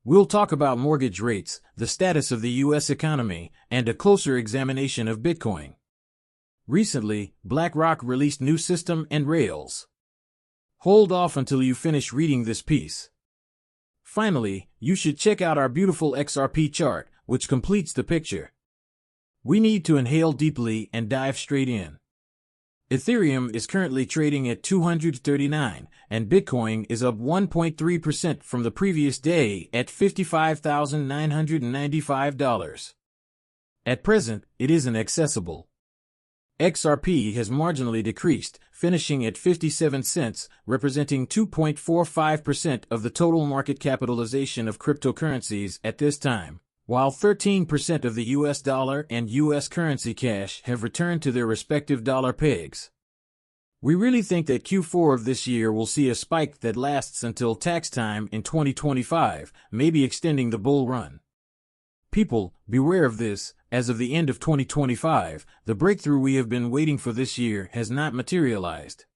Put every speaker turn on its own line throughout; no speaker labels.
We'll talk about mortgage rates, the status of the U.S. economy, and a closer examination of Bitcoin. Recently, BlackRock released new system and rails. Hold off until you finish reading this piece. Finally, you should check out our beautiful XRP chart, which completes the picture. We need to inhale deeply and dive straight in. Ethereum is currently trading at $239, and Bitcoin is up 1.3% from the previous day at $55,995. At present, it isn't accessible. XRP has marginally decreased, finishing at 57 cents, representing 2.45% of the total market capitalization of cryptocurrencies at this time, while 13% of the US dollar and US currency cash have returned to their respective dollar pegs. We really think that Q4 of this year will see a spike that lasts until tax time in 2025, maybe extending the bull run. People, beware of this. As of the end of 2025, the breakthrough we have been waiting for this year has not materialized.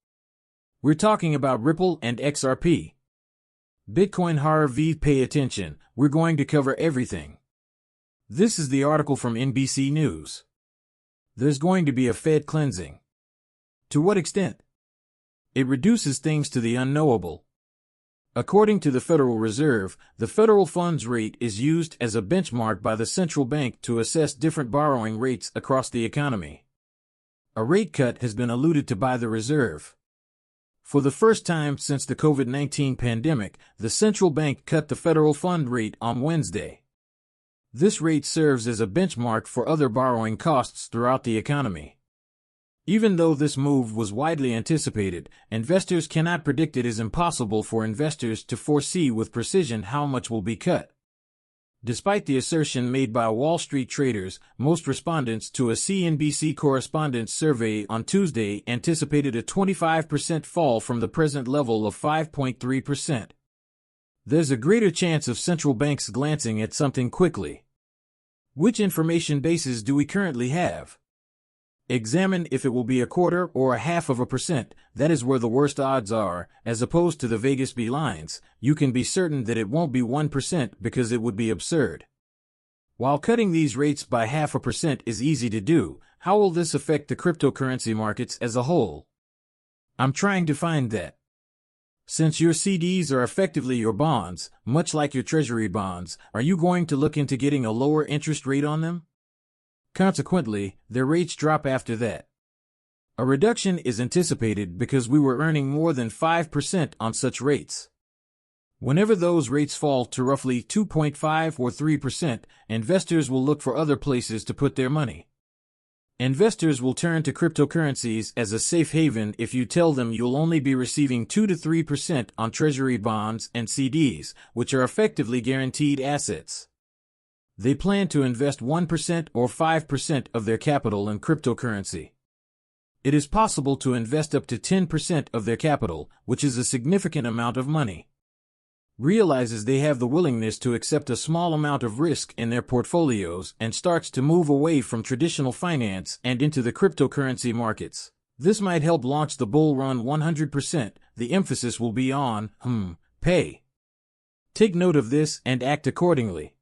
We're talking about Ripple and XRP. Bitcoin HRV, pay attention, we're going to cover everything. This is the article from NBC News. There's going to be a Fed cleansing. To what extent? It reduces things to the unknowable. According to the Federal Reserve, the federal funds rate is used as a benchmark by the central bank to assess different borrowing rates across the economy. A rate cut has been alluded to by the Reserve. For the first time since the COVID-19 pandemic, the central bank cut the federal fund rate on Wednesday. This rate serves as a benchmark for other borrowing costs throughout the economy. Even though this move was widely anticipated, investors cannot predict. It is impossible for investors to foresee with precision how much will be cut. Despite the assertion made by Wall Street traders, most respondents to a CNBC correspondents survey on Tuesday anticipated a 25% fall from the present level of 5.3%. There's a greater chance of central banks glancing at something quickly. Which information bases do we currently have? Examine if it will be 1/4 or 0.5%, that is where the worst odds are, as opposed to the Vegas B lines. You can be certain that it won't be 1% because it would be absurd. While cutting these rates by 0.5% is easy to do, how will this affect the cryptocurrency markets as a whole? I'm trying to find that. Since your CDs are effectively your bonds, much like your treasury bonds, are you going to look into getting a lower interest rate on them? Consequently, their rates drop after that. A reduction is anticipated because we were earning more than 5% on such rates. Whenever those rates fall to roughly 2.5 or 3%, investors will look for other places to put their money. Investors will turn to cryptocurrencies as a safe haven if you tell them you'll only be receiving 2 to 3% on treasury bonds and CDs, which are effectively guaranteed assets. They plan to invest 1% or 5% of their capital in cryptocurrency. It is possible to invest up to 10% of their capital, which is a significant amount of money. Realizes they have the willingness to accept a small amount of risk in their portfolios and starts to move away from traditional finance and into the cryptocurrency markets. This might help launch the bull run 100%. The emphasis will be on, pay. Take note of this and act accordingly.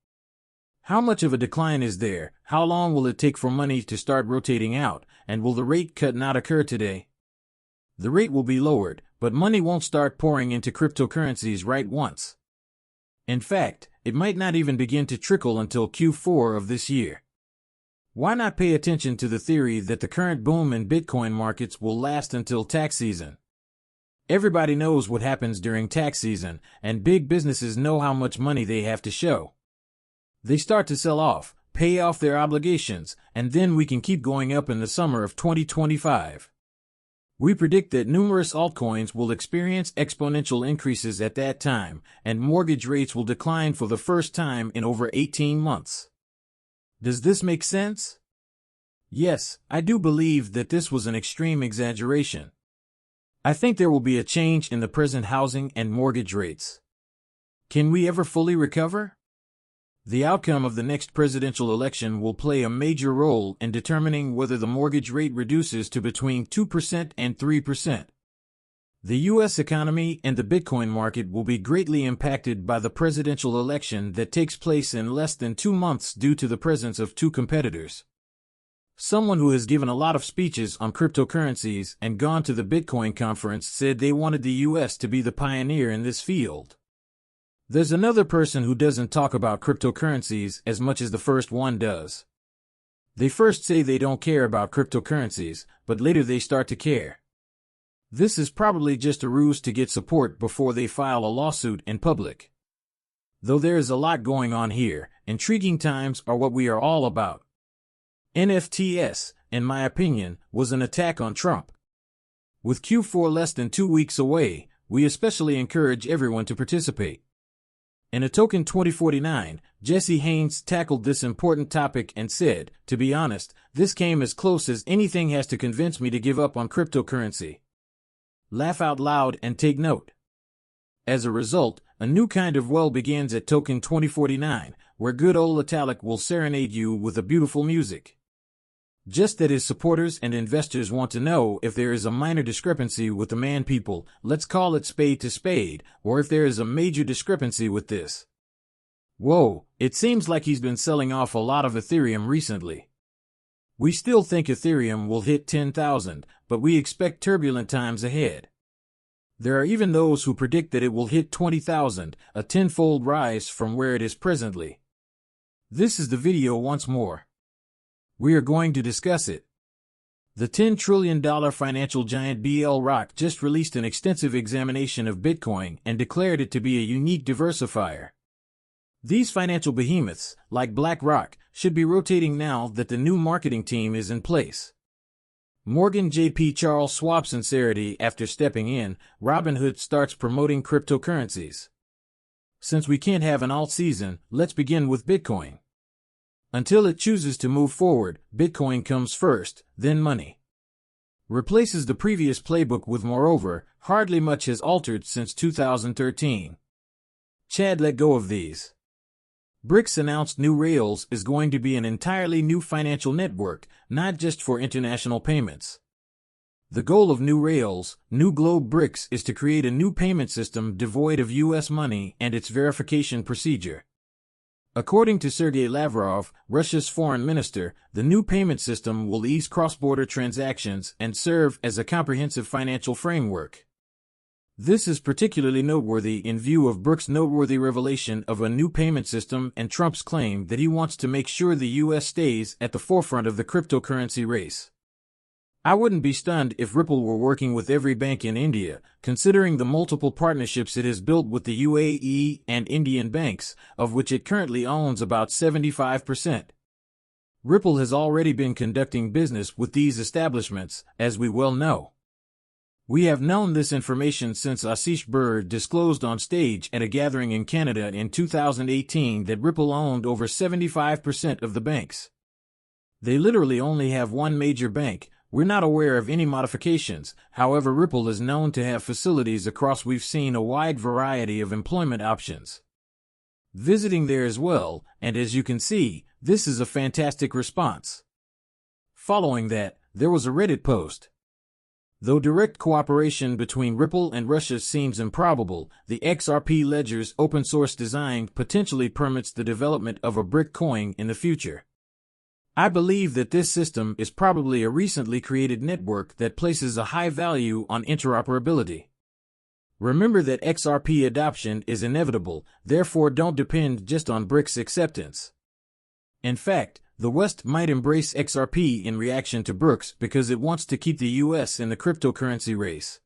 How much of a decline is there? How long will it take for money to start rotating out? And will the rate cut not occur today? The rate will be lowered, but money won't start pouring into cryptocurrencies right once. In fact, it might not even begin to trickle until Q4 of this year. Why not pay attention to the theory that the current boom in Bitcoin markets will last until tax season? Everybody knows what happens during tax season, and big businesses know how much money they have to show. They start to sell off, pay off their obligations, and then we can keep going up in the summer of 2025. We predict that numerous altcoins will experience exponential increases at that time, and mortgage rates will decline for the first time in over 18 months. Does this make sense? Yes, I do believe that this was an extreme exaggeration. I think there will be a change in the present housing and mortgage rates. Can we ever fully recover? The outcome of the next presidential election will play a major role in determining whether the mortgage rate reduces to between 2% and 3%. The U.S. economy and the Bitcoin market will be greatly impacted by the presidential election that takes place in less than 2 months due to the presence of two competitors. Someone who has given a lot of speeches on cryptocurrencies and gone to the Bitcoin conference said they wanted the U.S. to be the pioneer in this field. There's another person who doesn't talk about cryptocurrencies as much as the first one does. They first say they don't care about cryptocurrencies, but later they start to care. This is probably just a ruse to get support before they file a lawsuit in public. Though there is a lot going on here, intriguing times are what we are all about. NFTs, in my opinion, was an attack on Trump. With Q4 less than 2 weeks away, we especially encourage everyone to participate. In a Token 2049, Jesse Haynes tackled this important topic and said, "To be honest, this came as close as anything has to convince me to give up on cryptocurrency." Laugh out loud and take note. As a result, a new kind of well begins at Token 2049, where good old Italic will serenade you with a beautiful music. Just that his supporters and investors want to know if there is a minor discrepancy with the man people, let's call it spade to spade, or if there is a major discrepancy with this. Whoa, it seems like he's been selling off a lot of Ethereum recently. We still think Ethereum will hit 10,000, but we expect turbulent times ahead. There are even those who predict that it will hit 20,000, a tenfold rise from where it is presently. This is the video once more. We are going to discuss it. The $10 trillion financial giant BlackRock just released an extensive examination of Bitcoin and declared it to be a unique diversifier. These financial behemoths, like BlackRock, should be rotating now that the new marketing team is in place. Morgan J.P. Charles Schwab's sincerity after stepping in, Robinhood starts promoting cryptocurrencies. Since we can't have an alt season, let's begin with Bitcoin. Until it chooses to move forward, Bitcoin comes first, then money. Replaces the previous playbook with moreover, hardly much has altered since 2013. Chad let go of these. BRICS announced new rails is going to be an entirely new financial network, not just for international payments. The goal of new rails, New Globe BRICS, is to create a new payment system devoid of U.S. money and its verification procedure. According to Sergei Lavrov, Russia's foreign minister, the new payment system will ease cross-border transactions and serve as a comprehensive financial framework. This is particularly noteworthy in view of BRICS' noteworthy revelation of a new payment system and Trump's claim that he wants to make sure the U.S. stays at the forefront of the cryptocurrency race. I wouldn't be stunned if Ripple were working with every bank in India, considering the multiple partnerships it has built with the UAE and Indian banks, of which it currently owns about 75%. Ripple has already been conducting business with these establishments, as we well know. We have known this information since Ashish Bird disclosed on stage at a gathering in Canada in 2018 that Ripple owned over 75% of the banks. They literally only have one major bank. We're not aware of any modifications, however Ripple is known to have facilities across. We've seen a wide variety of employment options. Visiting there as well, and as you can see, this is a fantastic response. Following that, there was a Reddit post. Though direct cooperation between Ripple and Russia seems improbable, the XRP ledger's open-source design potentially permits the development of a brick coin in the future. I believe that this system is probably a recently created network that places a high value on interoperability. Remember that XRP adoption is inevitable, therefore don't depend just on BRICS acceptance. In fact, the West might embrace XRP in reaction to BRICS because it wants to keep the US in the cryptocurrency race.